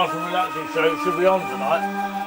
nice and relaxing show. It should be on tonight.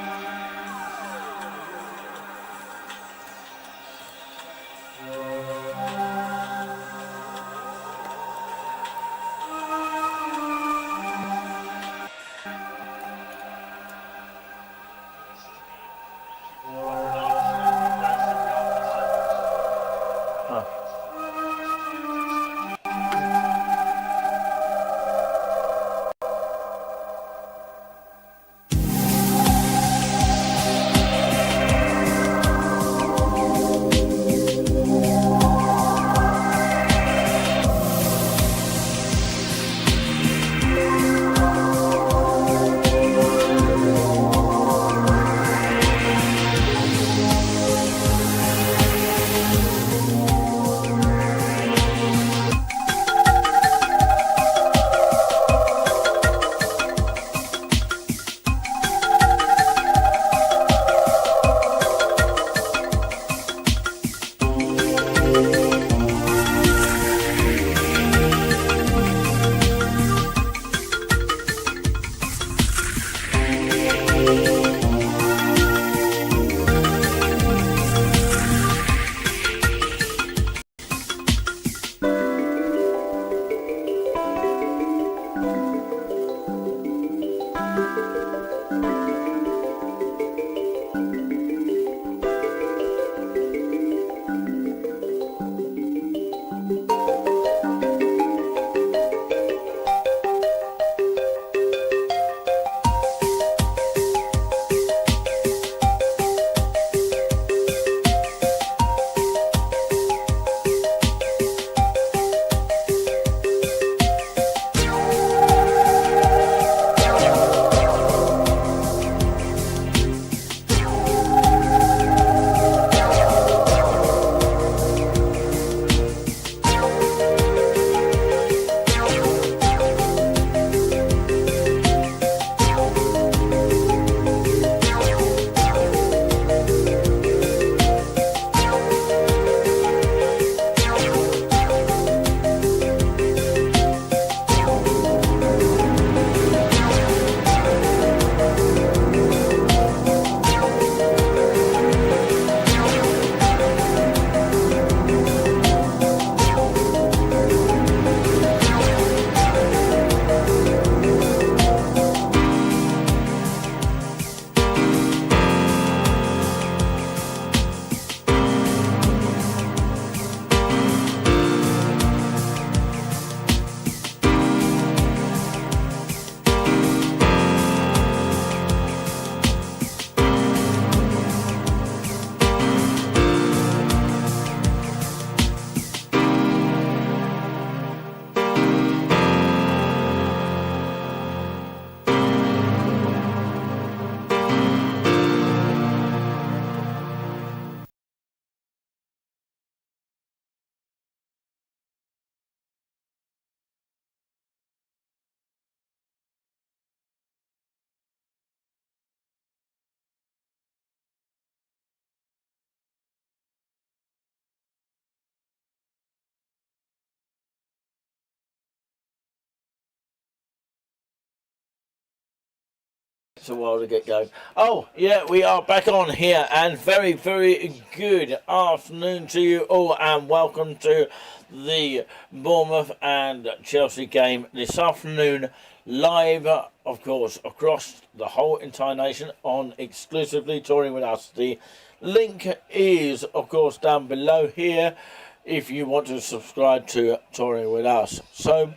It's a while to get going. Oh, yeah, we are back on here, and very, very good afternoon to you all, and welcome to the Bournemouth and Chelsea game this afternoon, live, of course, across the whole entire nation on exclusively Touring With Us. The link is, of course, down below here if you want to subscribe to Touring With Us. So,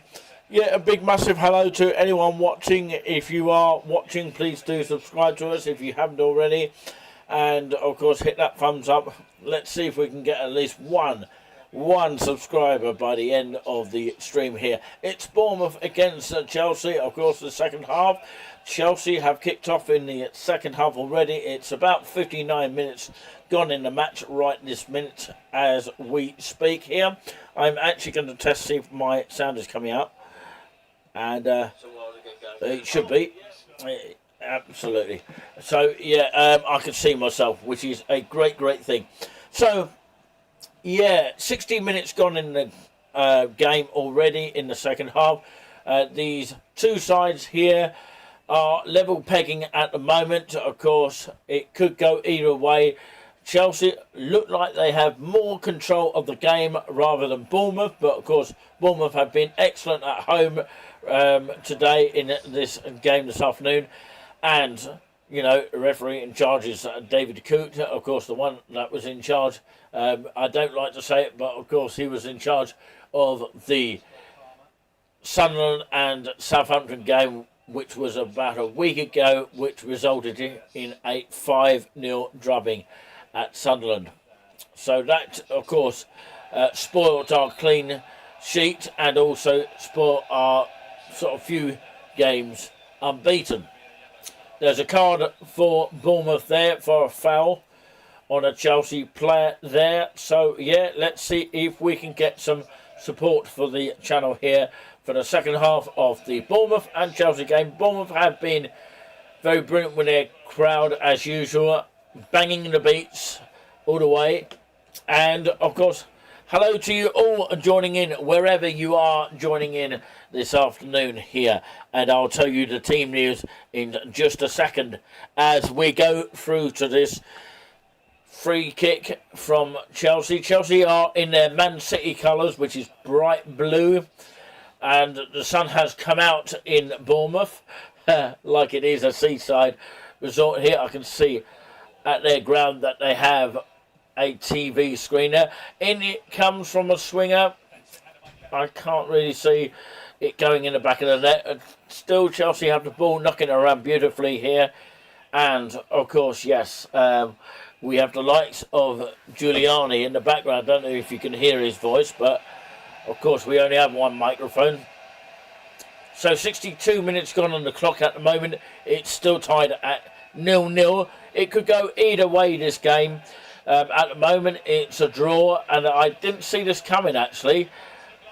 yeah, a big massive hello to anyone watching. If you are watching, please do subscribe to us if you haven't already. And, of course, hit that thumbs up. Let's see if we can get at least one subscriber by the end of the stream here. It's Bournemouth against Chelsea, of course, the second half. Chelsea have kicked off in the second half already. It's about 59 minutes gone in the match right this minute as we speak here. I'm actually going to test see if my sound is coming out. And it should be. Absolutely. So, yeah, I can see myself, which is a great thing. So, yeah, 60 minutes gone in the game already in the second half. These two sides here are level pegging at the moment. Of course, it could go either way. Chelsea look like they have more control of the game rather than Bournemouth, but of course Bournemouth have been excellent at home today in this game this afternoon. And, you know, the referee in charge is David Coote, of course the one that was in charge. I don't like to say it, but of course he was in charge of the Sunderland and Southampton game, which was about a week ago, which resulted in a 5-0 drubbing at Sunderland. So that, of course, spoiled our clean sheet and also spoiled our sort of few games unbeaten. There's a card for Bournemouth there for a foul on a Chelsea player there. So, yeah, let's see if we can get some support for the channel here for the second half of the Bournemouth and Chelsea game. Bournemouth have been very brilliant with their crowd as usual, banging the beats all the way. And of course, hello to you all joining in wherever you are joining in this afternoon here, and I'll tell you the team news in just a second as we go through to this free kick from Chelsea. Chelsea are in their Man City colours, which is bright blue, and the sun has come out in Bournemouth like it is a seaside resort here. I can see at their ground that they have a TV screen there. In it comes from a swinger. I can't really see it going in the back of the net. Still, Chelsea have the ball knocking around beautifully here. And, of course, yes, we have the likes of Giuliani in the background. I don't know if you can hear his voice, but, of course, we only have one microphone. So 62 minutes gone on the clock at the moment. It's still tied at 0-0. It could go either way, this game. At the moment, it's a draw, and I didn't see this coming, actually,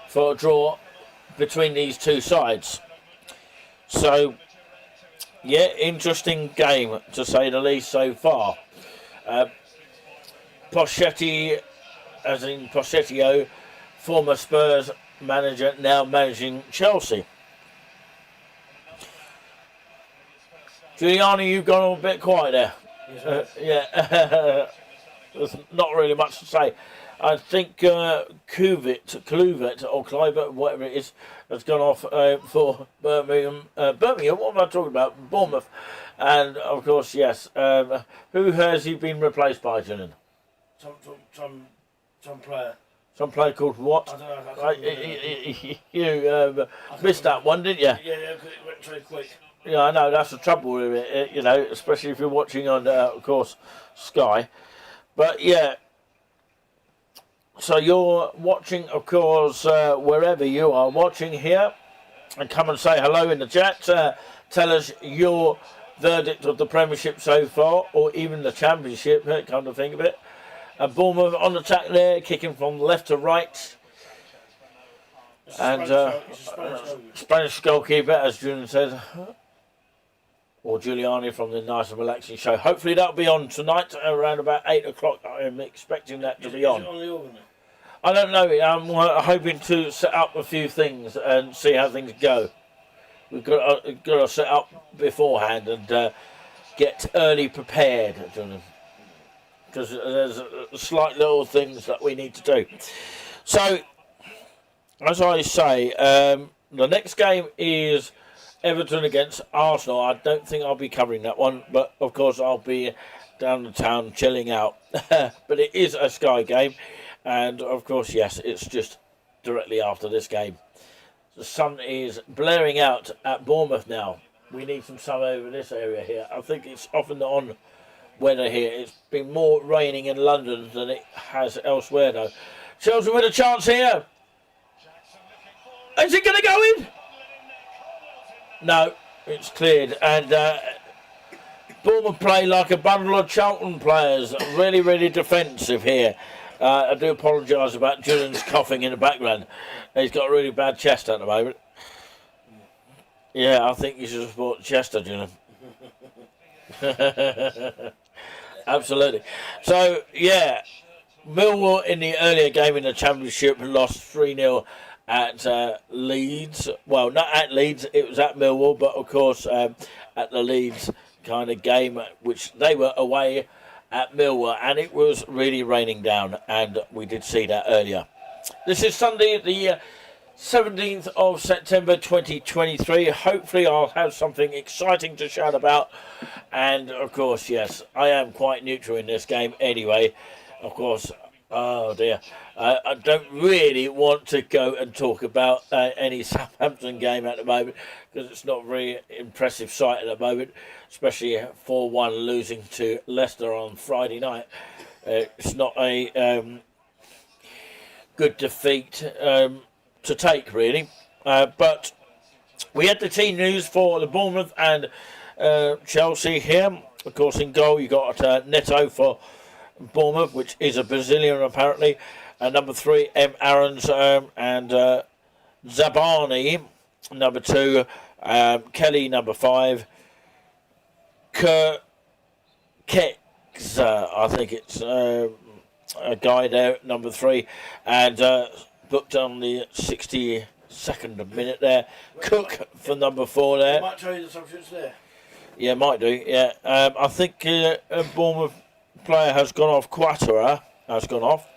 for a draw between these two sides. So, yeah, interesting game, to say the least, so far. Pochetti, as in Pochettino, former Spurs manager, now managing Chelsea. Giuliani, you've gone a bit quiet there. Yeah, there's not really much to say. I think Kluivert or Kluivert, whatever it is, has gone off for Birmingham. Birmingham, what am I talking about? Bournemouth. And, of course, yes. Who has he been replaced by, Julian? Some player. Some player called what? I don't know. You missed that one, didn't you? Yeah, because it went too quick. Yeah, I know, that's the trouble with it, you know, especially if you're watching on, of course, Sky. But, yeah, so you're watching, of course, wherever you are watching here. And come and say hello in the chat. Tell us your verdict of the Premiership so far, or even the Championship, come to think of it. Bournemouth on attack there, kicking from left to right. And Spanish goalkeeper, as Julian said. Or Giuliani from the Nice and Relaxing Show. Hopefully that'll be on tonight around about 8 o'clock. I am expecting that to be on. Is it on the organ? I don't know. I'm hoping to set up a few things and see how things go. We've got to set up beforehand and get early prepared, because there's slight little things that we need to do. So, as I say, the next game is Everton against Arsenal. I don't think I'll be covering that one, but of course I'll be down the town chilling out. But it is a Sky game, and of course, yes, it's just directly after this game. The sun is blaring out at Bournemouth now. We need some sun over this area here. I think it's off and on weather here. It's been more raining in London than it has elsewhere, though. Chelsea with a chance here. Is it going to go in? No, it's cleared. And Bournemouth play like a bundle of Charlton players. Really, really defensive here. I do apologise about Julian's coughing in the background. He's got a really bad chest at the moment. Yeah, I think you should support Chester, Julian. Absolutely. So, yeah, Millwall in the earlier game in the Championship lost 3-0 at Leeds. Well, not at Leeds, it was at Millwall, but of course at the Leeds kind of game, which they were away at Millwall, and it was really raining down, and we did see that earlier. This is Sunday, the 17th of September 2023. Hopefully I'll have something exciting to shout about, and of course, yes, I am quite neutral in this game anyway. Of course, oh dear, I don't really want to go and talk about any Southampton game at the moment, because it's not a very impressive sight at the moment, especially 4-1 losing to Leicester on Friday night. It's not a good defeat to take, really. But we had the team news for the Bournemouth and Chelsea here. Of course, in goal you got Neto for Bournemouth, which is a Brazilian apparently. Number 3, M. Aarons, and Zabani, number 2, Kelly, number 5, Kekza, I think it's a guy there, number 3, and booked on the 62nd minute there. Cook for number 4 there. Might tell you the subjects there. Yeah, might do. Yeah, I think a Bournemouth player has gone off. Quattara has gone off,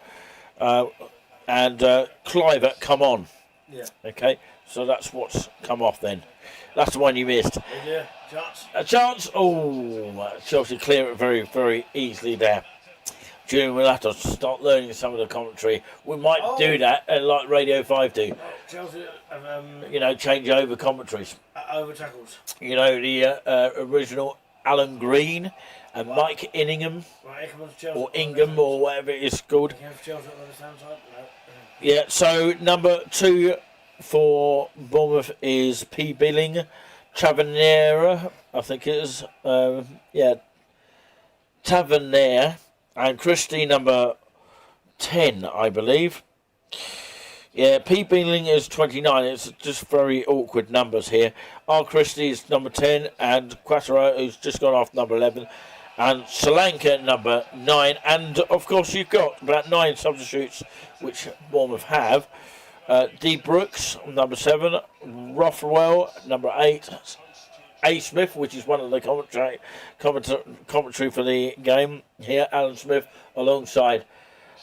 and Clivert come on. Yeah. Okay, so that's what's come off then. That's the one you missed. Yeah. Chance. A chance. Oh, Chelsea clear it very, very easily there. June, we'll have to start learning some of the commentary. We might do that, like Radio 5 do. Chelsea, Change over commentaries. over tackles. The original Alan Green and Mike Inningham, Right, Chelsea, or Ingham, or whatever it is called. Chelsea on the same side? No. Yeah, so number 2 for Bournemouth is P. Billing, Tavernier, I think it is. Tavernier. And Christie, number 10, I believe. Yeah, P. Bealing is 29. It's just very awkward numbers here. R. Christie is number 10. And Quattaro, who's just gone off, number 11. And Solanka, number 9. And, of course, you've got about 9 substitutes, which Bournemouth have. D. Brooks, number 7. Rothwell, number 8. A. Smith, which is one of the commentary for the game here, Alan Smith, alongside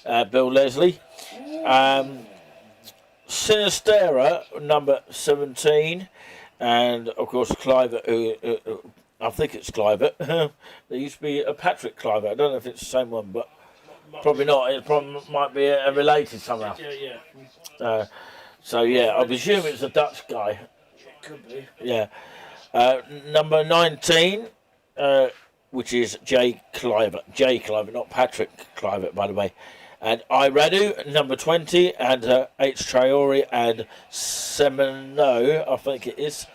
Bill Leslie. Sinistera, number 17, and of course Clivert, who I think it's Clivert. There used to be a Patrick Clivert. I don't know if it's the same one, but probably not. It probably might be a related somehow. Yeah. So yeah, I presume it's a Dutch guy. Could be. Yeah. Number 19, which is Jay Clivert, not Patrick Clivert, by the way. And Iradu, number 20, and H. Traore and Semeno, I think it is,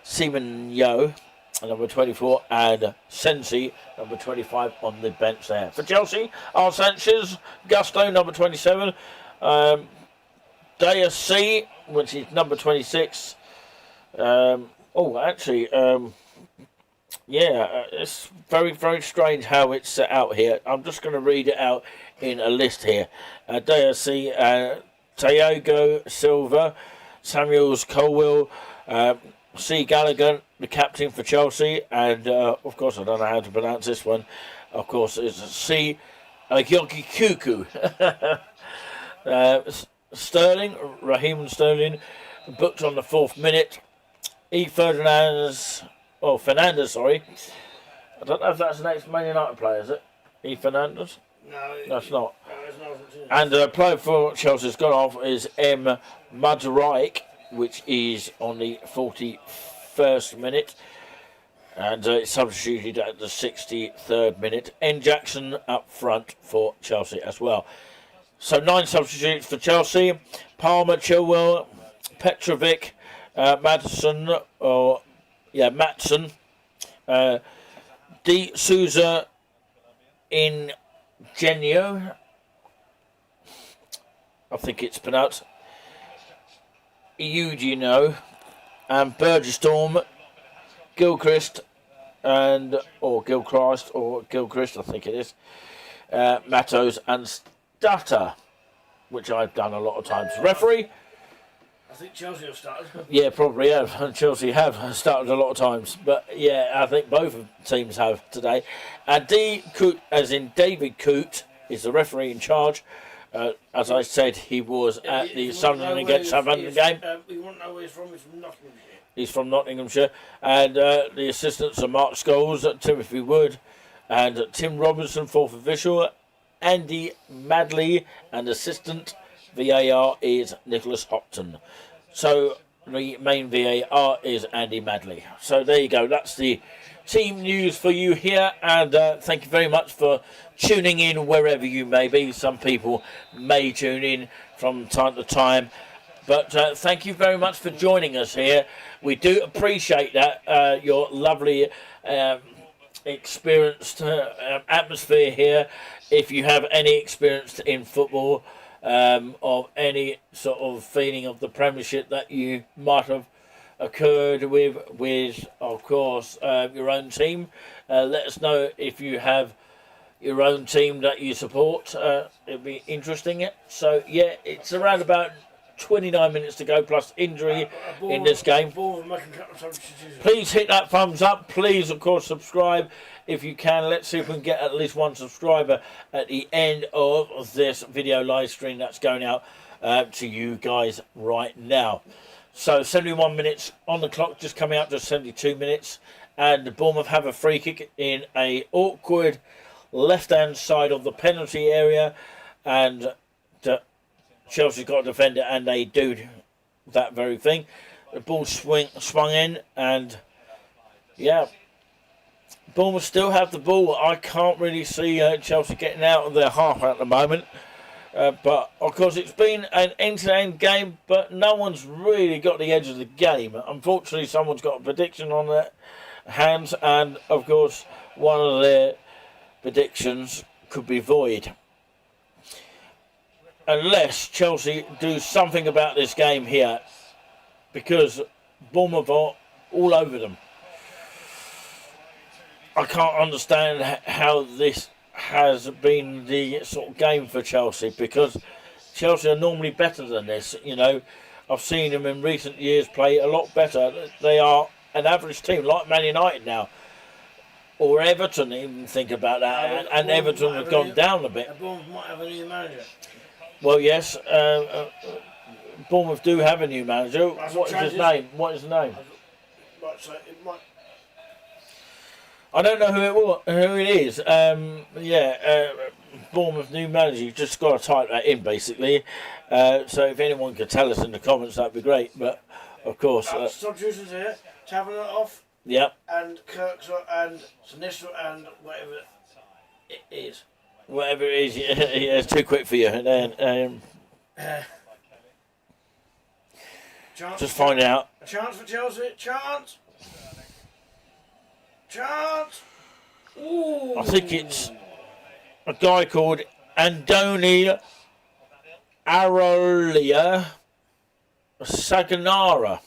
Semenyo, number 24, and Sensi, number 25, on the bench there. For Chelsea, R. Sanchez, Gusto, number 27, Daya C, which is number 26, it's very, very strange how it's set out here. I'm just going to read it out in a list here. DSC, Thiago Silva, Samuels Colwell, C. Gallagher, the captain for Chelsea, and of course, I don't know how to pronounce this one. Of course, it's C. Gyoki Kuku. Sterling, Raheem Sterling, booked on the 4th minute. Fernandez, sorry. I don't know if that's the next Man United player, is it? Fernandez? No, that's not. No, it's not. And the player for Chelsea's gone off is M. Madureik, which is on the 41st minute. And it's substituted at the 63rd minute. N. Jackson up front for Chelsea as well. So 9 substitutes for Chelsea. Palmer, Chilwell, Petrovic, Matson, D. Souza, Ingenio, I think it's pronounced, Eugenio, and Burgestorm, Gilchrist, Gilchrist, I think it is, Matos and Stutter, which I've done a lot of times. Referee, I think Chelsea have started. Yeah, probably have. Chelsea have started a lot of times, but yeah, I think both teams have today. And D. Coote, as in David Coote, is the referee in charge. As I said, he was at the Sunderland against Southampton game. We want to know where he's from. He's from Nottinghamshire. He's from Nottinghamshire. And the assistants are Mark Scholes, Timothy Wood, and Tim Robinson, fourth official, Andy Madley, and assistant VAR is Nicholas Hopton. So the main VAR is Andy Madley. So there you go. That's the team news for you here. And thank you very much for tuning in wherever you may be. Some people may tune in from time to time. But thank you very much for joining us here. We do appreciate that, your lovely experienced atmosphere here. If you have any experience in football, of any sort of feeling of the Premiership that you might have occurred with of course, your own team, let us know if you have your own team that you support. It'd be interesting. So yeah, it's around about 29 minutes to go plus injury in this game. Please hit that thumbs up. Please, of course, subscribe if you can. Let's see if we can get at least one subscriber at the end of this video live stream that's going out to you guys right now. So 71 minutes on the clock, just coming out to 72 minutes. And Bournemouth have a free kick in a awkward left-hand side of the penalty area. And Chelsea's got a defender, and they do that very thing. The ball swung in, and yeah, Bournemouth still have the ball. I can't really see Chelsea getting out of their half at the moment. But of course, it's been an end-to-end game, but no one's really got the edge of the game. Unfortunately, someone's got a prediction on their hands, and of course, one of their predictions could be void. Unless Chelsea do something about this game here, because Bournemouth are all over them. I can't understand how this has been the sort of game for Chelsea, because Chelsea are normally better than this. You know, I've seen them in recent years play a lot better. They are an average team, like Man United now. Or Everton, even think about that. And Everton have gone down a bit. Bournemouth might have a new manager. Well, yes, Bournemouth do have a new manager. What is his name? What is his name? I don't know who it is. Bournemouth new manager. You've just got to type that in, basically. So if anyone could tell us in the comments, that'd be great. But of course, Substitutions here. Taverner off. Yep. And Kirks and Sinistro and whatever it is. Whatever it is, yeah, it's too quick for you. Just find out. A chance for Chelsea. Chance. Ooh. I think it's a guy called Andoni Arolia Saganara.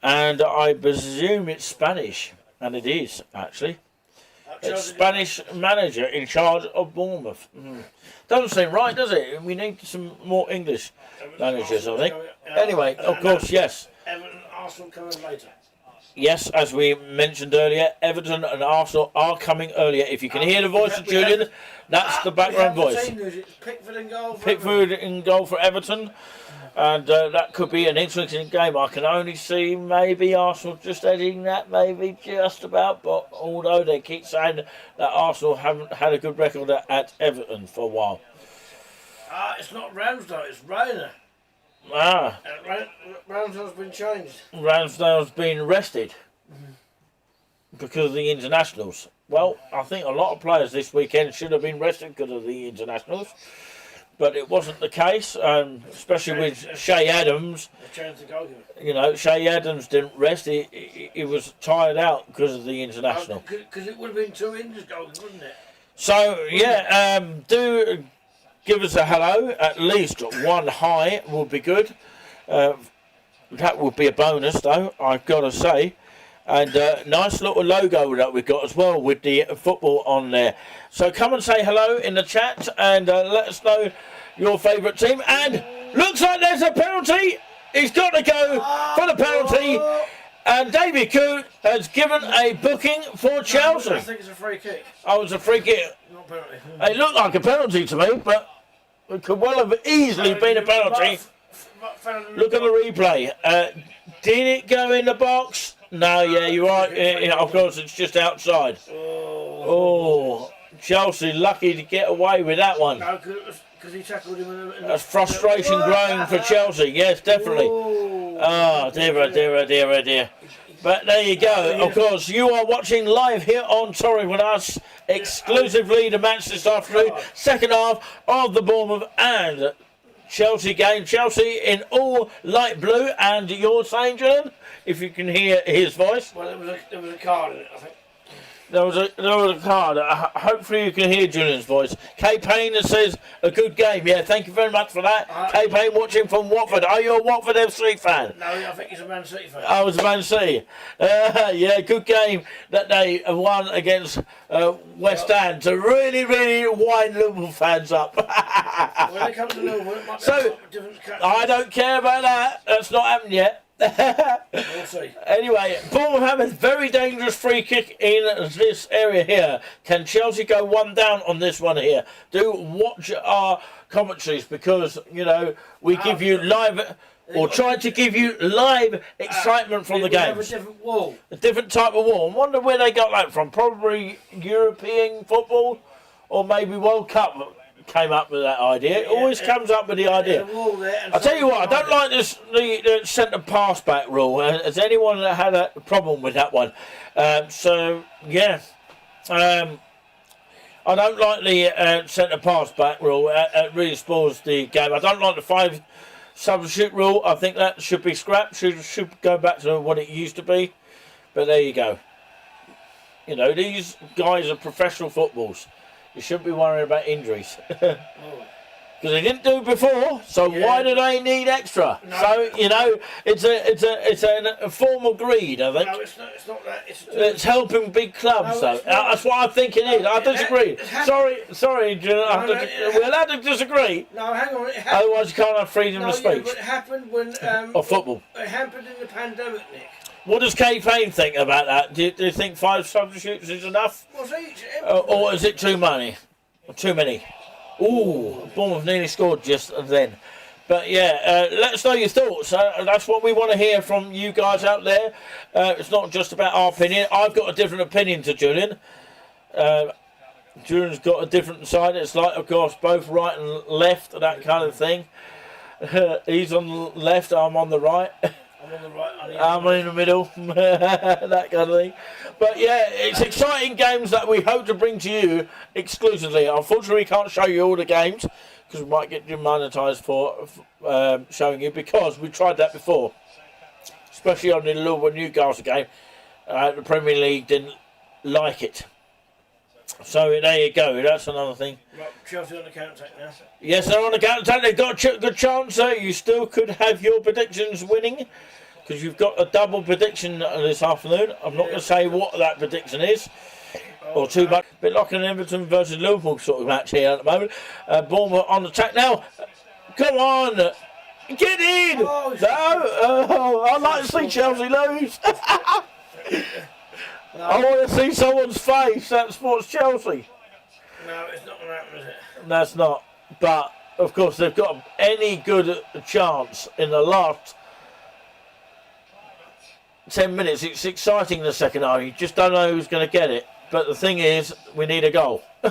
And I presume it's Spanish. And it is, actually. It's Spanish manager in charge of Bournemouth. Doesn't seem right, does it? We need some more English managers, I think. Anyway, of course, yes. Everton and Arsenal coming later. Yes, as we mentioned earlier, Everton and Arsenal are coming earlier. If you can hear the voice of Julian, that's the background voice. Pickford in goal. Pickford in goal for Everton. And that could be an interesting game. I can only see maybe Arsenal just edging that, maybe just about. But although they keep saying that Arsenal haven't had a good record at Everton for a while. It's not Ramsdale, it's Rayner. Ramsdale's been changed. Ramsdale's been arrested because of the internationals. Well, I think a lot of players this weekend should have been arrested because of the internationals. But it wasn't the case, especially with Shea Adams. You know, Shea Adams didn't rest. He was tired out because of the international. Because it would have been 2 English goals, wouldn't it? So, yeah, do give us a hello. At least one hi would be good. That would be a bonus, though, I've got to say. And nice little logo that we've got as well with the football on there. So come and say hello in the chat and let us know your favourite team. And Looks like there's a penalty. He's got to go for the penalty. And David Coote has given a booking for Chelsea. I think it's a free kick. Oh, it's a free kick. Not penalty. It looked like a penalty to me, but it could well have easily been a penalty. Look at the replay. Did it go in the box? No, yeah, you're right. Of course, it's just outside. Oh, Chelsea lucky to get away with that one. No, because he tackled him in the... That's frustration growing for Chelsea. Yes, definitely. Oh, dear. But there you go. Of course, you are watching live here on Sorry With Us, exclusively the match this afternoon. Second half of the Bournemouth and Chelsea game. Chelsea in all light blue. And you're saying, Julian, if you can hear his voice? Well, there was a card in it, I think. There was a card. Hopefully you can hear Julian's voice. Kay Payne says a good game. Yeah, thank you very much for that. Kay Payne watching from Watford. Are you a Watford FC fan? No, I think he's a Man City fan. I was a Man City. Yeah, good game that they won against West Ham to really wind Liverpool fans up. When it comes to Liverpool, it might be a different cat. I don't care about that. That's not happened yet. We'll see. Anyway, Bournemouth have a very dangerous free kick in this area here. Can Chelsea go one down on this one here? Do watch our commentaries because, you know, we give you live, or try to give you live excitement from the games. Have a different wall. A different type of wall. I wonder where they got that from. Probably European football or maybe World Cup. Came up with that idea. It always comes up with the idea. I tell you what, I don't like this the centre pass back rule. Has anyone had a problem with that one? So yeah, I don't like the centre pass back rule. It really spoils the game. I don't like the 5 substitute rule. I think that should be scrapped. Should go back to what it used to be. But there you go. You know, these guys are professional footballs. You shouldn't be worrying about injuries. Because they didn't do before, so why do they need extra? No. So, you know, it's a form of greed, I think. No, it's not that. It's helping big clubs, though. That's what I think it is. I disagree. Sorry, we're allowed to disagree. No, hang on. Otherwise you can't have freedom of speech. But it happened when... or football. It happened in the pandemic, Nick. What does Kay Payne think about that? Do you think 5 substitutes is enough? Or is it too many? Too many? Ooh, Bournemouth nearly scored just then. But yeah, let us know your thoughts. That's what we want to hear from you guys out there. It's not just about our opinion. I've got a different opinion to Julian. Julian's got a different side. It's like, of course, both right and left, that kind of thing. He's on the left, I'm on the right. I'm on the right. I'm in the middle, that kind of thing. But yeah, it's exciting games that we hope to bring to you exclusively. Unfortunately, we can't show you all the games because we might get demonetised for showing you, because we tried that before, especially on the Liverpool Newcastle game. The Premier League didn't like it. So there you go, that's another thing. Right, Chelsea on the counter-attack now. Yes, they're on the counter-attack. They've got a good chance. You still could have your predictions winning, because you've got a double prediction this afternoon. I'm not going to say what that prediction is, or too much. A bit like an Everton versus Liverpool sort of match here at the moment. Bournemouth on attack now. Come on, get in! No, I'd like to see Chelsea lose. I want to see someone's face that supports Chelsea. No, it's not going to happen, is it? That's not. But, of course, they've got any good chance in the last 10 minutes. It's exciting in the second half. You just don't know who's going to get it. But the thing is, we need a goal. Here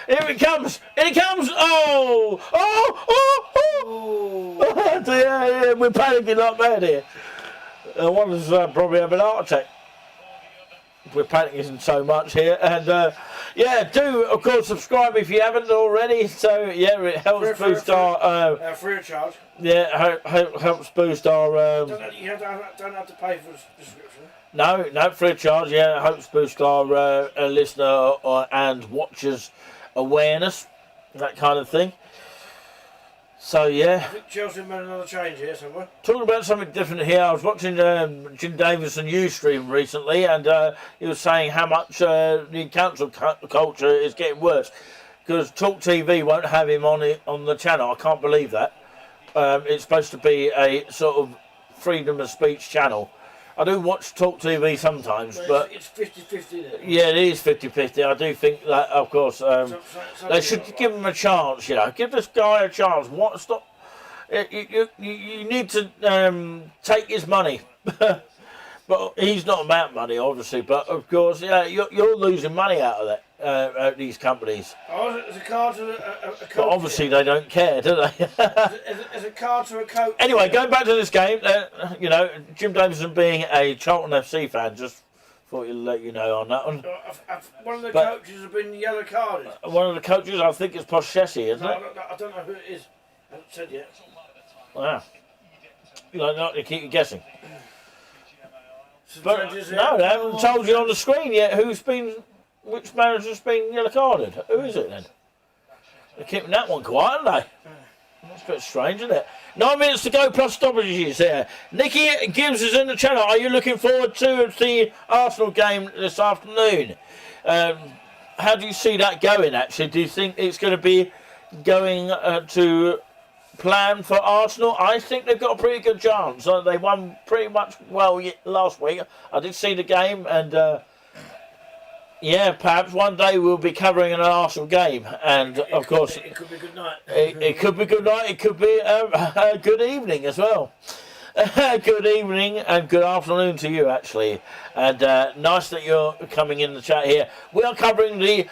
it comes! Here it comes! Oh! Yeah, we're panicking like mad here. One is probably having an heart attack. We're panicking so much here, and yeah, do of course subscribe if you haven't already. So yeah, it helps boost our free of charge. Yeah, helps boost our. You don't have to pay for the subscription. No, free of charge. Yeah, it helps boost our listener and watchers awareness, that kind of thing. So yeah. I think Chelsea made another change here somewhere. Talking about something different here, I was watching Jim Davison Ustream recently, and he was saying how much the cancel culture is getting worse, because Talk TV won't have him on the channel. I can't believe that. It's supposed to be a sort of freedom of speech channel. I do watch Talk TV sometimes, but it's 50-50. yeah, it is 50-50. I do think that, of course, they should give him a chance. Give this guy a chance. Stop? You need to take his money. But he's not about money, obviously. But of course, you're losing money out of that at these companies. Oh, there's a card to a coach. But obviously, they don't care, do they? There's a card to a coach. Anyway, going back to this game, Jim Davison being a Charlton FC fan, just thought to let you know on that one. One of the coaches has been yellow carded. One of the coaches, I think it's Poshessi, isn't it? I don't know who it is. I haven't said yet. Wow. Not to keep you guessing. But no, they haven't told you on the screen yet which manager's been yellow carded. Who is it then? They're keeping that one quiet, aren't they? That's a bit strange, isn't it? 9 minutes to go plus stoppages here. Nicky Gibbs is in the channel. Are you looking forward to the Arsenal game this afternoon? How do you see that going, actually? Do you think it's going to be going to plan for Arsenal? I think they've got a pretty good chance. They won pretty much well last week. I did see the game, and perhaps one day we'll be covering an Arsenal game. And of course, it could be a good night. It could be a good night. It could be a good evening as well. Good evening and good afternoon to you, actually. And nice that you're coming in the chat here. We are covering the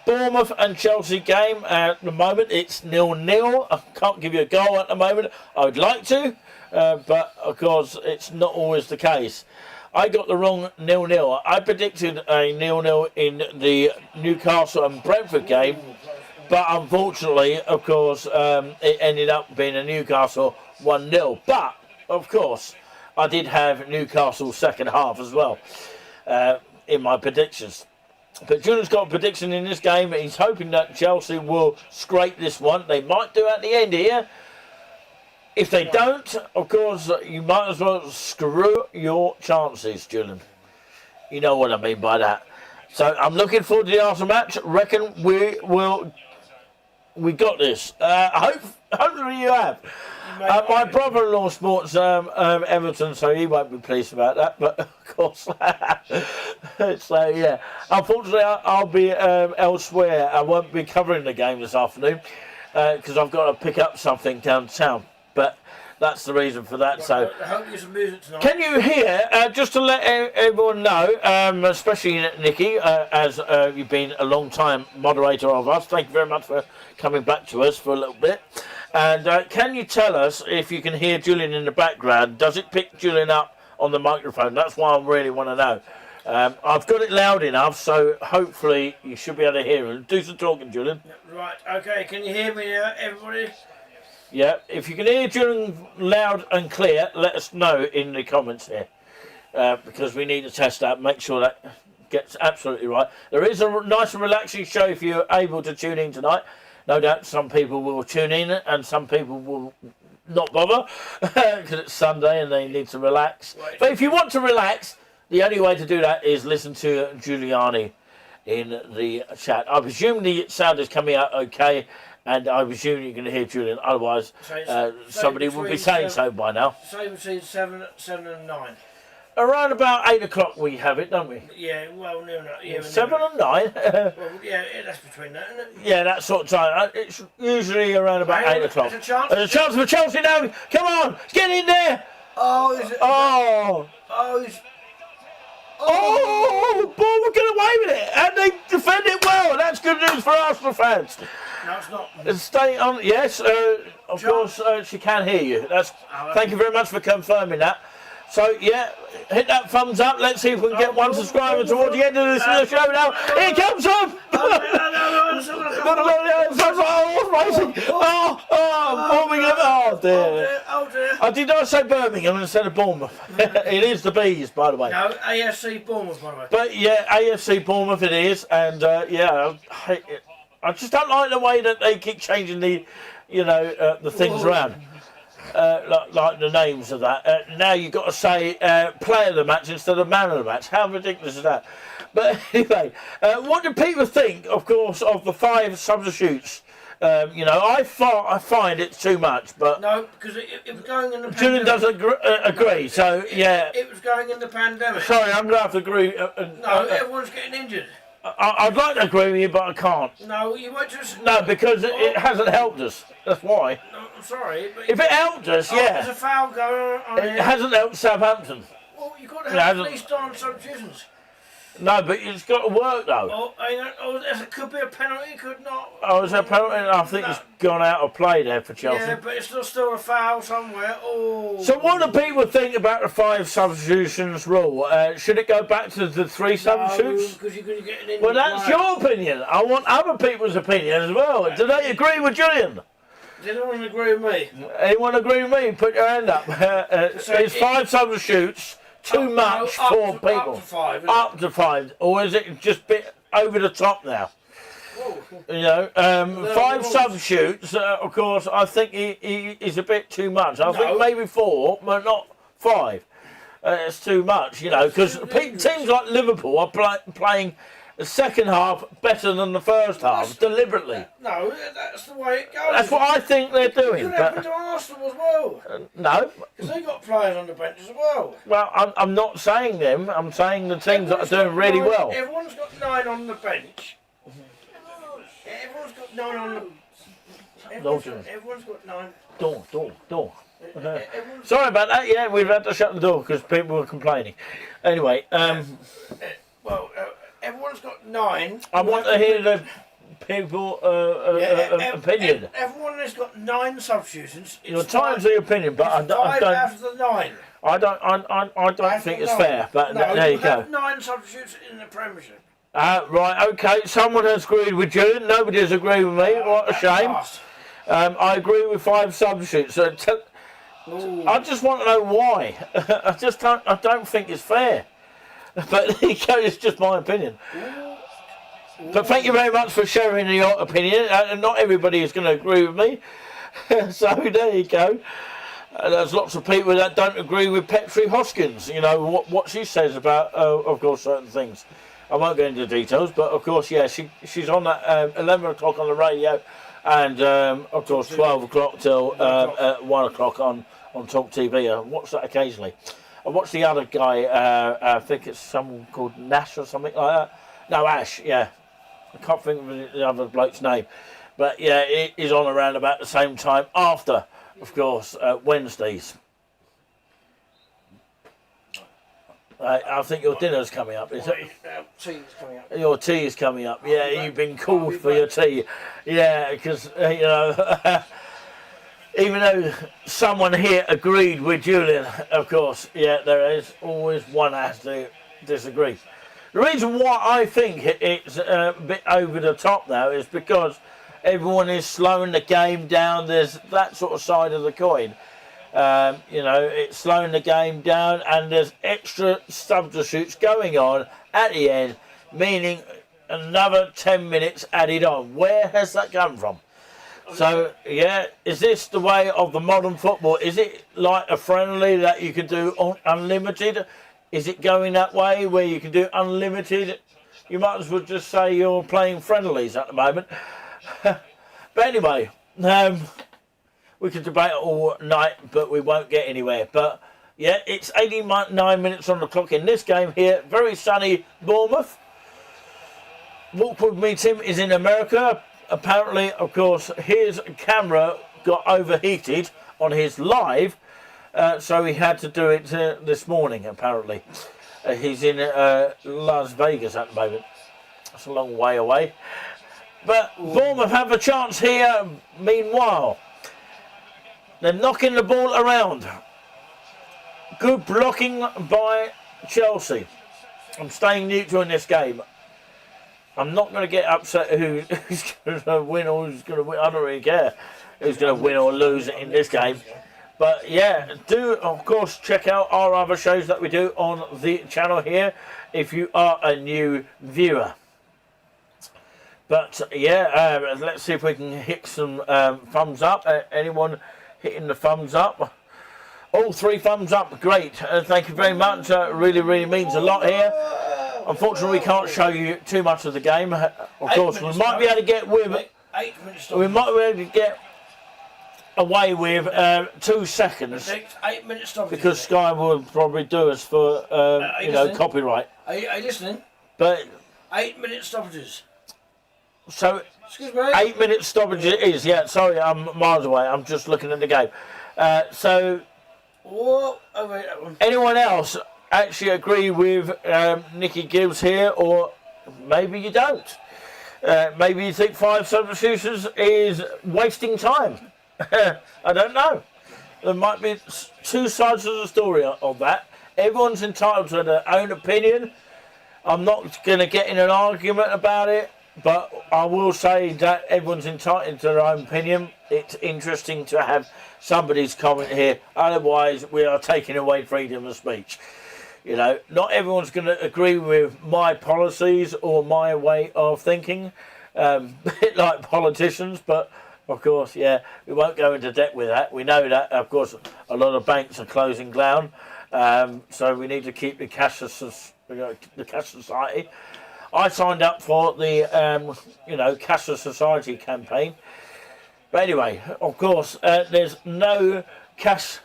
Bournemouth and Chelsea game at the moment. It's 0-0. I can't give you a goal at the moment. I would like to, but of course it's not always the case. I got the wrong 0-0. I predicted a 0-0 in the Newcastle and Brentford game, but unfortunately, of course, it ended up being a Newcastle 1-0. But of course, I did have Newcastle second half as well in my predictions. But Julian's got a prediction in this game. He's hoping that Chelsea will scrape this one. They might do at the end here. If they don't, of course, you might as well screw your chances, Julian. You know what I mean by that. So I'm looking forward to the Arsenal match. Reckon we got this. Hopefully you have. My brother-in-law sports Everton, so he won't be pleased about that. But of course, so yeah. Unfortunately, I'll be elsewhere. I won't be covering the game this afternoon because I've got to pick up something downtown. But that's the reason for that. So, I hope you some music tonight. Can you hear? Just to let everyone know, especially Nicky, as you've been a long time moderator of us. Thank you very much for coming back to us for a little bit. And can you tell us if you can hear Julian in the background? Does it pick Julian up on the microphone? That's what I really want to know. I've got it loud enough, so hopefully you should be able to hear him. Do some talking, Julian. Right, okay, can you hear me now, everybody? Yeah, if you can hear Julian loud and clear, let us know in the comments here. Because we need to test that, make sure that gets absolutely right. There is a nice and relaxing show if you're able to tune in tonight. No doubt some people will tune in and some people will not bother because it's Sunday and they need to relax. Right. But if you want to relax, the only way to do that is listen to Giuliani in the chat. I presume the sound is coming out okay, and I presume you can hear Julian. Otherwise, somebody would be saying so by now. Say between 7 and 9. Around about 8 o'clock we have it, don't we? Yeah, well, no. Yeah, 7 and 9? Well, yeah, that's between that, isn't it? Yeah, that sort of time. It's usually around about 8 o'clock. There's a chance. There's a chance for Chelsea now. Come on, get in there. Oh, is it? Oh. Oh, Bournemouth get away with it, and they defend it well. That's good news for Arsenal fans. No, it's not. Stay on. Yes, of course, she can hear you. Thank you very much for confirming that. So, yeah, hit that thumbs up. Let's see if we can get one subscriber towards the end of this show now. Here comes up! Birmingham. Oh, dear. Did I say Birmingham instead of Bournemouth? It is the Bees, by the way. No, AFC Bournemouth, by the way. But, yeah, AFC Bournemouth it is. And, I just don't like the way that they keep changing the things around. Like the names of that. Now you've got to say player of the match instead of man of the match. How ridiculous is that? But anyway, what do people think, of course, of the 5 substitutes You know, I find it's too much, but No, because it was going in the Julian pandemic. doesn't agree. So yeah, It was going in the pandemic. sorry, I'm gonna have to agree. No, everyone's getting injured. I'd like to agree with you, but I can't. No, you went to... No, because it hasn't helped us. That's why. No, I'm sorry, but... If it helped us, There's yeah. a foul going on It here. hasn't helped Southampton. Well, you've got to It have hasn't. at least on substitutions. No, but it's got to work though. Oh, hang on. Oh, there could be a penalty, could not. Oh, is there a penalty? I think No. it's gone out of play there for Chelsea. Yeah, but it's still a foul somewhere. Oh. So what do people think about the 5 substitutions rule? Should it go back to the 3 substitutes? because you're going to get an injury. Well, that's your opinion. I want other people's opinion as well. Do they agree with Julian? Does anyone agree with me? Anyone agree with me? Put your hand up. It's 5 substitutes. Too much for people. Up to 5. Isn't Up to 5, or is it just a bit over the top now? it? You know, 5 rules. substitutes. Of course, I think he is a bit too much. I think No. maybe 4, but not 5. It's too much, you know, because teams like Liverpool are playing the second half better than the first half deliberately. No, that's the way it goes. That's what I think they're It doing. could happen But to Arsenal as well. no, Because they got players on the bench as well. well, I'm not saying them. I'm saying the teams that are doing really well. Everyone's got 9 on the bench. Everyone's got 9 on the... Everyone's got 9. Door. Everyone's Sorry about that. Yeah, we've had to shut the door because people were complaining. Anyway, everyone's got 9. I want to hear the people opinion. Everyone has got 9 substitutions. Your time's the opinion, but I 5 don't. after the 9. I don't think it's fair. But No, there you go. have 9 substitutes in the Premiership. Right, okay. Someone has agreed with Julian. Nobody has agreed with me. What a shame. I agree with 5 substitutes. So I just want to know why. I don't think it's fair. But there you go, it's just my opinion. But thank you very much for sharing your opinion. Not everybody is going to agree with me. So there you go. There's lots of people that don't agree with Petri Hoskins. You know, what she says about, of course, certain things. I won't go into details, but of course, yeah, she's on at 11 o'clock on the radio, and of course 12 o'clock till 1 o'clock on Talk TV. I watch that occasionally. I watch the other guy, I think it's someone called Nash or something like that. No, Ash, yeah. I can't think of the other bloke's name. But yeah, it is on around about the same time after, of course, Wednesdays. I think your dinner's coming up, is it? Tea's coming up. Your tea is coming up. Yeah, you've been called for your tea. Yeah, because, you know, even though someone here agreed with Julian, of course, yeah, there is always one has to disagree. The reason why I think it's a bit over the top now is because everyone is slowing the game down. There's that sort of side of the coin. You know, it's slowing the game down, and there's extra substitutes going on at the end, meaning another 10 minutes added on. Where has that come from? So, yeah, is this the way of the modern football? Is it like a friendly that you can do unlimited? Is it going that way where you can do unlimited? You might as well just say you're playing friendlies at the moment. But anyway, we could debate it all night, but we won't get anywhere. But yeah, it's 89 minutes on the clock in this game here. Very sunny Bournemouth. Walk with me, Tim, is in America. Apparently, of course, his camera got overheated on his live, so he had to do it this morning, apparently. He's in Las Vegas at the moment. That's a long way away. But Bournemouth have a chance here. Meanwhile, they're knocking the ball around. Good blocking by Chelsea. I'm staying neutral in this game. I'm not going to get upset who's going to win or who's going to win. I don't really care who's going to win or lose in this game. But yeah, do of course check out our other shows that we do on the channel here if you are a new viewer. But yeah, let's see if we can hit some thumbs up. Anyone hitting the thumbs up? All 3 thumbs up, great. Thank you very much. Really means a lot here. Unfortunately, we can't show you too much of the game. Of course, we might be able to get with 8-minute stoppages. We might be able to get away with 2 seconds 8-minute stoppages. because Sky will probably do us for copyright. Are you listening? But 8-minute stoppages. so Excuse me. 8-minute stoppage it is. Yeah, sorry, I'm miles away. I'm just looking at the game. So Whoa, wait, that one. anyone else actually agree with Nicky Gibbs here, or maybe you don't? Maybe you think 5 substitutions is wasting time. I don't know. There might be 2 sides of the story of that. Everyone's entitled to their own opinion. I'm not going to get in an argument about it, but I will say that everyone's entitled to their own opinion. It's interesting to have somebody's comment here. Otherwise, we are taking away freedom of speech. You know, not everyone's going to agree with my policies or my way of thinking, a bit like politicians, but of course, yeah, we won't go into debt with that. We know that, of course, a lot of banks are closing down, so we need to keep the cashless society. I signed up for the, cashless society campaign. But anyway, of course, there's no cash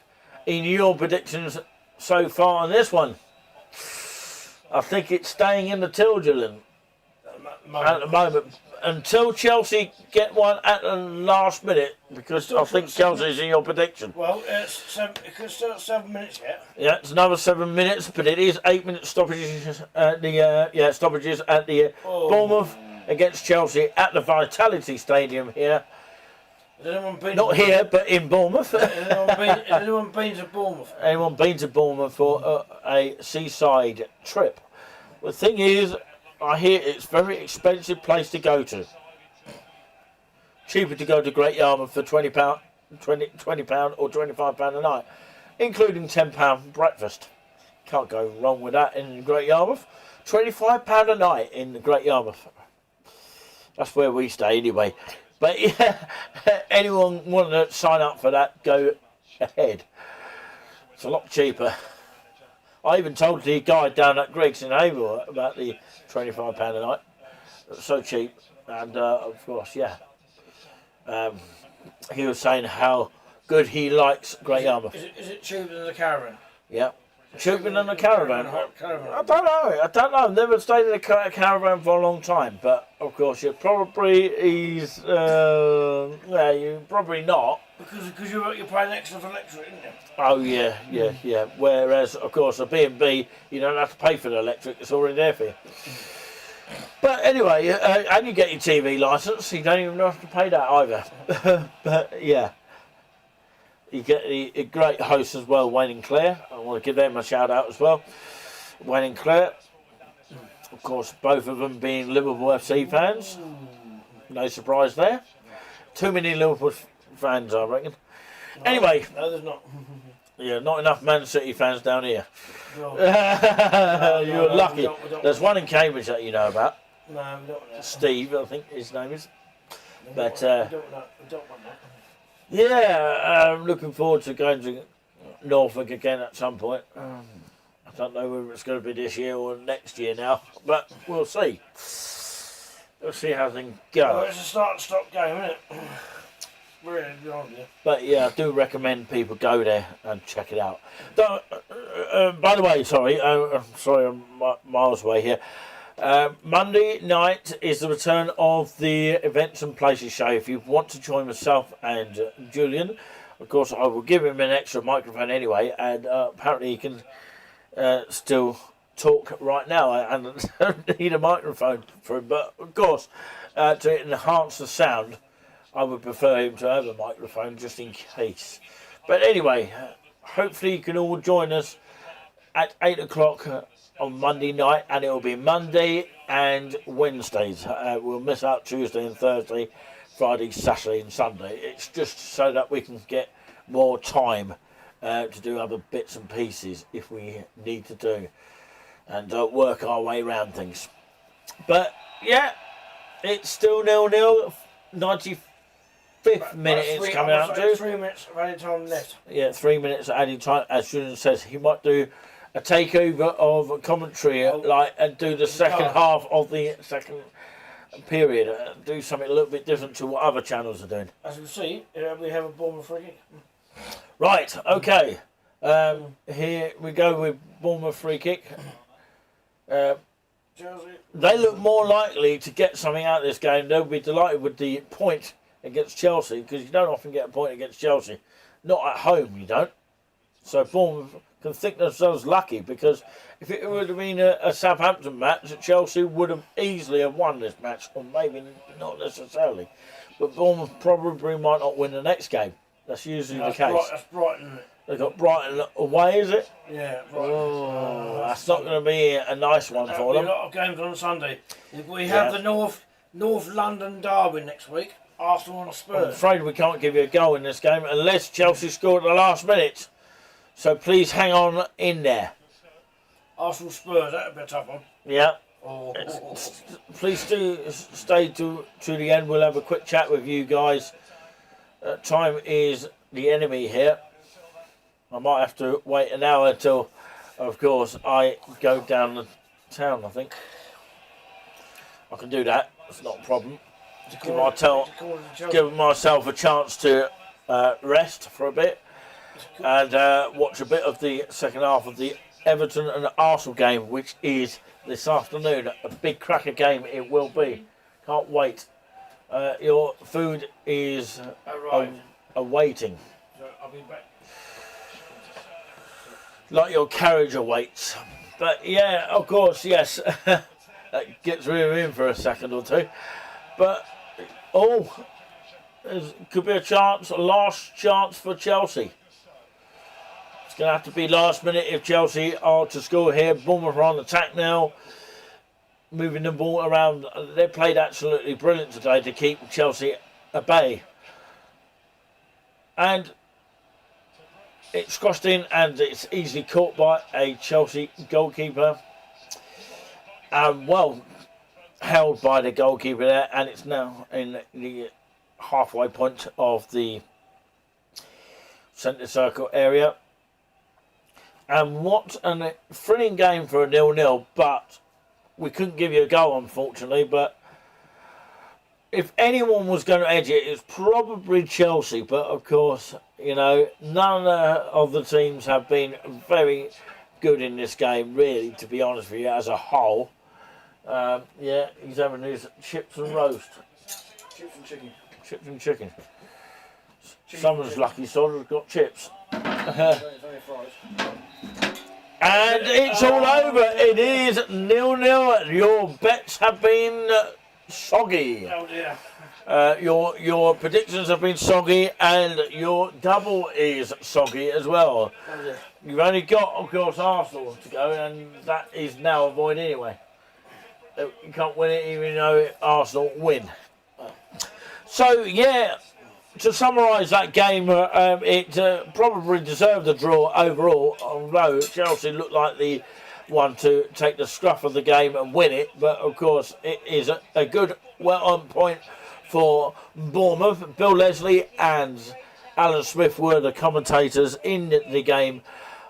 in your predictions so far on this one. I think it's staying in the till, Julian, at the moment. Until Chelsea get one at the last minute, because I think Chelsea's in your prediction. Well, it's 7 minutes yet. Yeah, it's another 7 minutes, but it is 8-minute stoppages at the Bournemouth against Chelsea at the Vitality Stadium here. Not here, but in Bournemouth. Has anyone been to Bournemouth? Anyone been to Bournemouth for a seaside trip? The thing is, I hear it's a very expensive place to go to. Cheaper to go to Great Yarmouth for £20 or £25 a night, including £10 breakfast. Can't go wrong with that in Great Yarmouth. £25 a night in the Great Yarmouth. That's where we stay anyway. But yeah, anyone want to sign up for that, go ahead. It's a lot cheaper. I even told the guy down at Greg's in Havel about the £25 a night. It's so cheap. And of course, yeah. He was saying how good he likes Great Yarmouth. Is it cheaper than the caravan? Yeah. Cheaper than a caravan? Caravan. I don't know. I've never stayed in a caravan for a long time. But of course, you probably you probably not. Because you're paying extra for electric, isn't it? Oh yeah. Whereas, of course, a B&B, you don't have to pay for the electric; it's already there for you. But anyway, and you get your TV licence. You don't even have to pay that either. But yeah, you get the great hosts as well, Wayne and Claire. I want to give them a shout out as well. Wayne and Claire, of course, both of them being Liverpool FC fans. No surprise there. Too many Liverpool fans, I reckon. Anyway, no, there's not. Yeah, not enough Man City fans down here. No. You're lucky. We don't There's one in Cambridge that you know about. No, we don't want that. Steve, I think his name is. But we don't want that. yeah, I'm looking forward to going to Norfolk again at some point. I don't know whether it's going to be this year or next year now, but we'll see. We'll see how things go. Well, it's a start and stop game, isn't it? Really, to be honest with you. But yeah, I do recommend people go there and check it out. By the way, sorry, I'm miles away here. Monday night is the return of the Events and Places show. If you want to join myself and Julian, of course, I will give him an extra microphone anyway, and apparently he can still talk right now. I don't need a microphone for him, but of course, to enhance the sound, I would prefer him to have a microphone just in case. But anyway, hopefully you can all join us at 8 o'clock on Monday night, and it will be Monday and Wednesdays. We'll miss out Tuesday and Thursday, Friday, Saturday and Sunday. It's just so that we can get more time to do other bits and pieces if we need to do, and work our way around things. But yeah, it's still 0-0, 95th minute it's coming out to. 3 minutes of added time left. Yeah, 3 minutes of added time. As Julian says, he might do a takeover of commentary, and do the second half of the second period. Do something a little bit different to what other channels are doing. As you see, we have a Bournemouth free kick. Right, okay. Here we go with Bournemouth free kick. Chelsea. They look more likely to get something out of this game. They'll be delighted with the point against Chelsea, because you don't often get a point against Chelsea. Not at home, you don't. So Bournemouth can think themselves lucky, because if it would have been a Southampton match, Chelsea would have easily have won this match, or maybe not necessarily. But Bournemouth probably might not win the next game. That's usually the case. That's Brighton. They've got Brighton away, is it? Yeah, Brighton. Oh, that's not going to be a nice one for them. A lot of games on Sunday. We have the North London derby next week. Arsenal and I'm Spurs. afraid we can't give you a goal in this game unless Chelsea score at the last minute. So please hang on in there. Arsenal Spurs, that would be a tough one. Yeah. Oh. Please do stay to the end. We'll have a quick chat with you guys. Time is the enemy here. I might have to wait an hour until, of course, I go down the town, I think. I can do that. It's not a problem. Give myself a chance to rest for a bit and watch a bit of the second half of the Everton and Arsenal game, which is this afternoon. A big cracker game it will be. Can't wait. Your food is awaiting. So I'll be back. Like your carriage awaits. But yeah, of course, yes. That gets rid of him for a second or two. But, could be a last chance for Chelsea. It's going to have to be last minute if Chelsea are to score here. Bournemouth are on attack now, moving the ball around. They played absolutely brilliant today to keep Chelsea at bay. And it's crossed in and it's easily caught by a Chelsea goalkeeper. And well held by the goalkeeper there, and it's now in the halfway point of the centre circle area. And what a thrilling game for a 0-0, but we couldn't give you a goal, unfortunately. But if anyone was going to edge it, it's probably Chelsea. But of course, you know, none of the teams have been very good in this game, really, to be honest with you, as a whole. Yeah, he's having his chips and roast. Chips and chicken. Chips and chicken. Someone's lucky sod has got chips. And it's all over. It is 0-0. Your bets have been soggy. Oh dear. Your predictions have been soggy, and your double is soggy as well. Oh dear. You've only got, of course, Arsenal to go, and that is now a void anyway. You can't win it even though Arsenal win. So, yeah, to summarise that game, it probably deserved a draw overall, although Chelsea looked like the one to take the scruff of the game and win it. But, of course, it is a good, well-on point for Bournemouth. Bill Leslie and Alan Smith were the commentators in the game,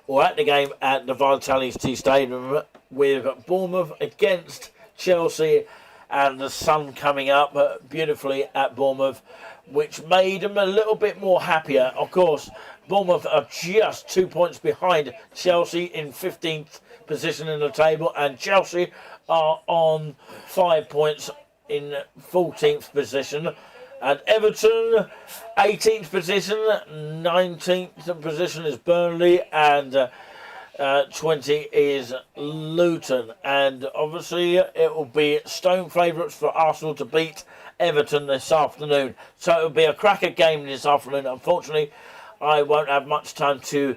or at the game at the Vitality Stadium, with Bournemouth against Chelsea, and the sun coming up beautifully at Bournemouth, which made them a little bit more happier. Of course, Bournemouth are just 2 points behind Chelsea in 15th position in the table, and Chelsea are on 5 points in 14th position. And Everton, 18th position, 19th position is Burnley, and 20 is Luton. And obviously it will be stone favourites for Arsenal to beat Everton this afternoon. So it will be a cracker game this afternoon. Unfortunately, I won't have much time to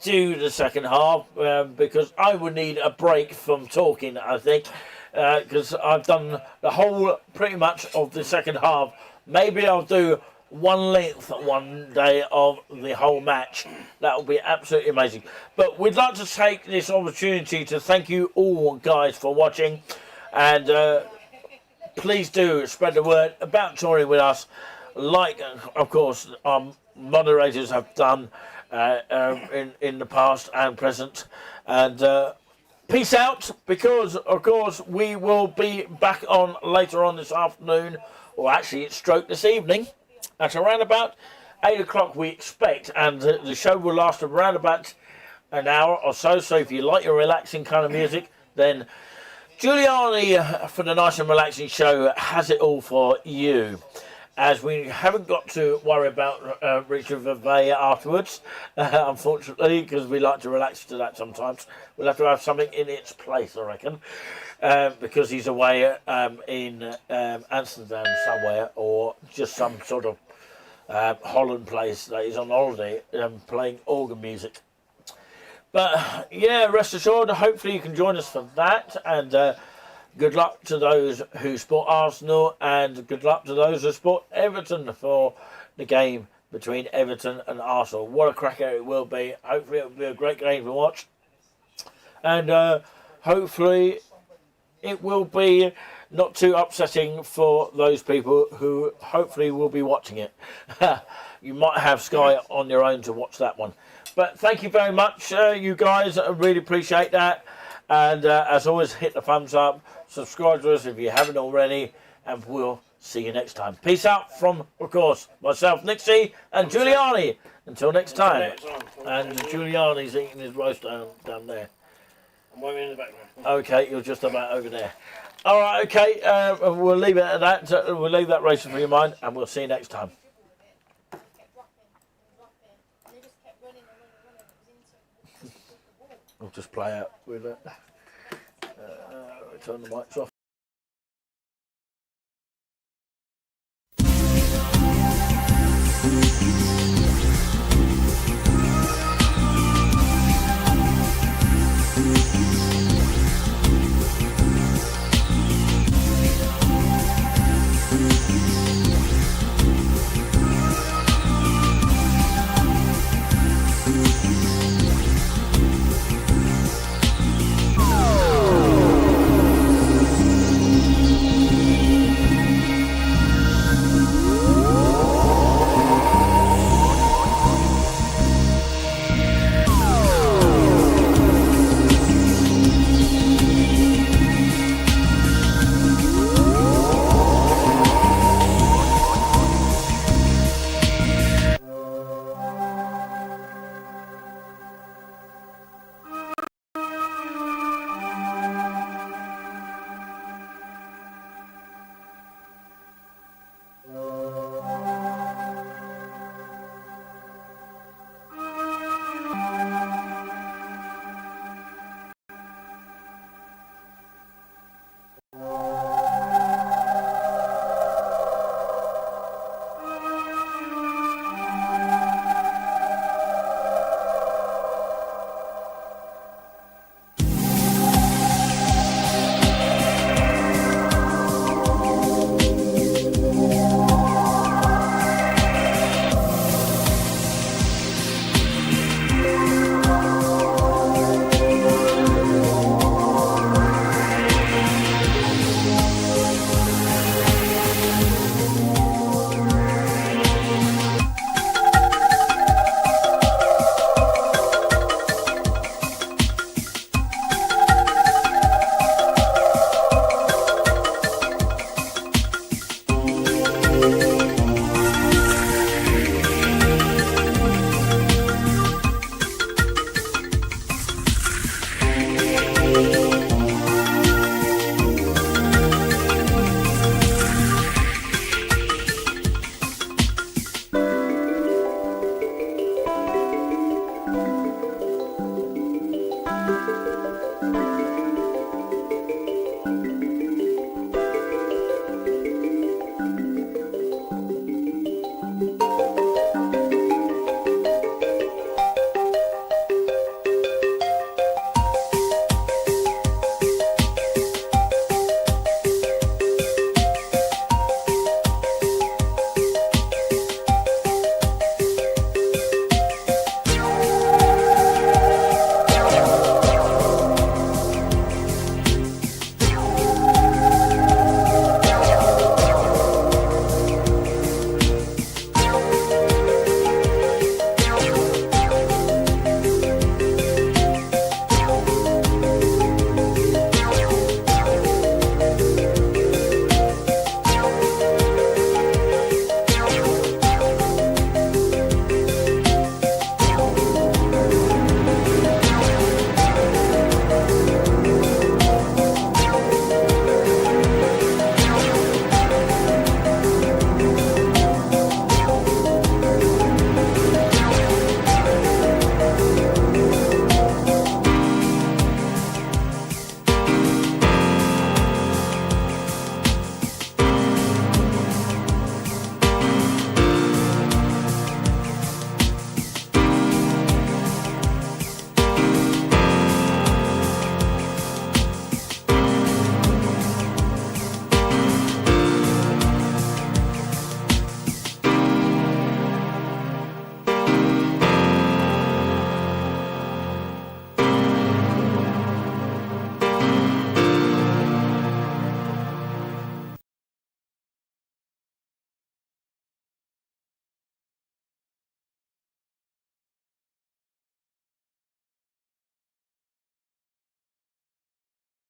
do the second half because I would need a break from talking, I think, because I've done the whole pretty much of the second half. Maybe I'll do one length one day of the whole match. That will be absolutely amazing. But we'd like to take this opportunity to thank you all guys for watching, and please do spread the word about touring with us, like of course our moderators have done in the past and present, and peace out, because of course we will be back on later on this afternoon, or actually it's stroke this evening, at around about 8 o'clock we expect, and the show will last around about an hour or so. So if you like your relaxing kind of music, then Giuliani for the nice and relaxing show has it all for you. As we haven't got to worry about Richard Verveer afterwards, unfortunately, because we like to relax to that sometimes. We'll have to have something in its place, I reckon, because he's away in Amsterdam somewhere, or just some sort of Holland place that he's on holiday playing organ music. But yeah, rest assured, hopefully you can join us for that, and good luck to those who support Arsenal, and good luck to those who support Everton for the game between Everton and Arsenal. What a cracker it will be. Hopefully it will be a great game to watch. And hopefully it will be not too upsetting for those people who hopefully will be watching it. You might have Sky on your own to watch that one. But thank you very much, you guys. I really appreciate that. And as always, hit the thumbs up. Subscribe to us if you haven't already. And we'll see you next time. Peace out from, of course, myself, Nixie, and Giuliani. Until next time. And Giuliani's eating his roast down there. I'm waving in the background. Okay, you're just about over there. All right, okay. We'll leave it at that. We'll leave that racing for your mind. And we'll see you next time. I'll just play out with it. Turn the mics off.